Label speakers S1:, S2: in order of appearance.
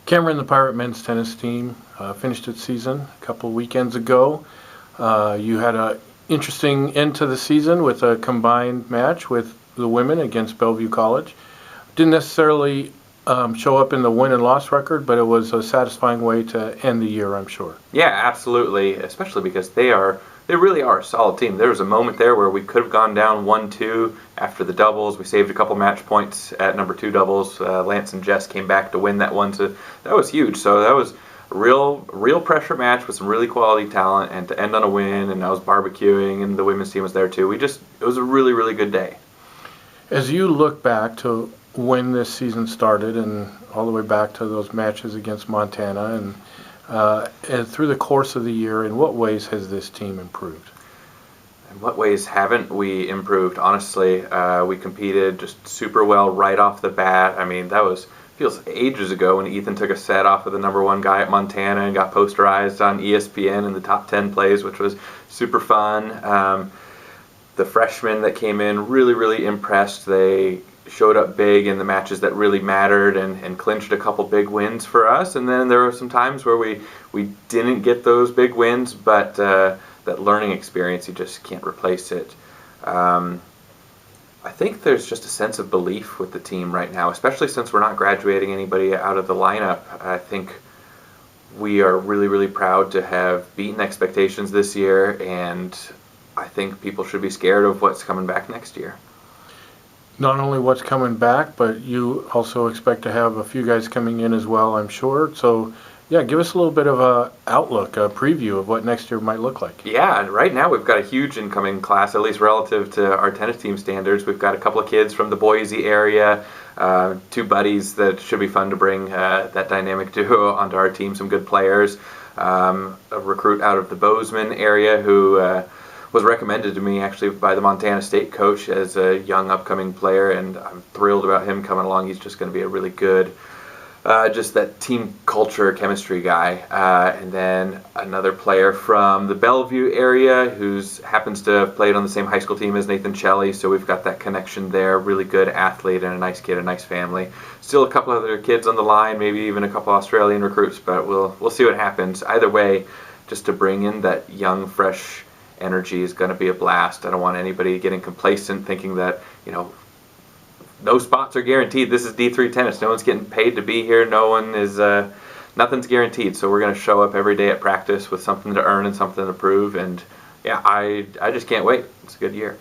S1: Cameron, the Pirate men's tennis team, finished its season a couple of weekends ago. You had an interesting end to the season with a combined match with the women against Bellevue College. Didn't necessarily show up in the win and loss record, but it was a satisfying way to end the year, I'm sure.
S2: Yeah, absolutely, especially because they really are a solid team. There was a moment there where we could have gone down 1-2 after the doubles. We saved a couple match points at number 2 doubles. Lance and Jess came back to win that one, so that was huge. So that was a real pressure match with some really quality talent, and to end on a win, and I was barbecuing, and the women's team was there too. It was a really good day.
S1: As you look back to when this season started and all the way back to those matches against Montana and through the course of the year, in what ways has this team improved?
S2: In what ways haven't we improved? Honestly, we competed just super well right off the bat. I mean, feels ages ago when Ethan took a set off of the number 1 guy at Montana and got posterized on ESPN in the top 10 plays, which was super fun. The freshmen that came in really impressed. They showed up big in the matches that really mattered and clinched a couple big wins for us. And then there were some times where we didn't get those big wins, but that learning experience, you just can't replace it. I think there's just a sense of belief with the team right now, especially since we're not graduating anybody out of the lineup. I think we are really proud to have beaten expectations this year, and I think people should be scared of what's coming back next year.
S1: Not only what's coming back, but you also expect to have a few guys coming in as well, I'm sure. So, yeah, give us a little bit of a outlook, a preview of what next year might look like.
S2: Yeah, right now we've got a huge incoming class, at least relative to our tennis team standards. We've got a couple of kids from the Boise area, 2 buddies that should be fun to bring that dynamic duo onto our team, some good players. A recruit out of the Bozeman area who was recommended to me actually by the Montana State coach as a young upcoming player, and I'm thrilled about him coming along. He's just going to be a really good, just that team culture, chemistry guy. And then another player from the Bellevue area who happens to have played on the same high school team as Nathan Shelley, so we've got that connection there. Really good athlete and a nice kid, a nice family. Still a couple other kids on the line, maybe even a couple Australian recruits, but we'll see what happens. Either way, just to bring in that young, fresh energy is going to be a blast. I don't want anybody getting complacent thinking that, no spots are guaranteed. This is D3 tennis. No one's getting paid to be here. Nothing's guaranteed. So we're going to show up every day at practice with something to earn and something to prove. And yeah, I just can't wait. It's a good year.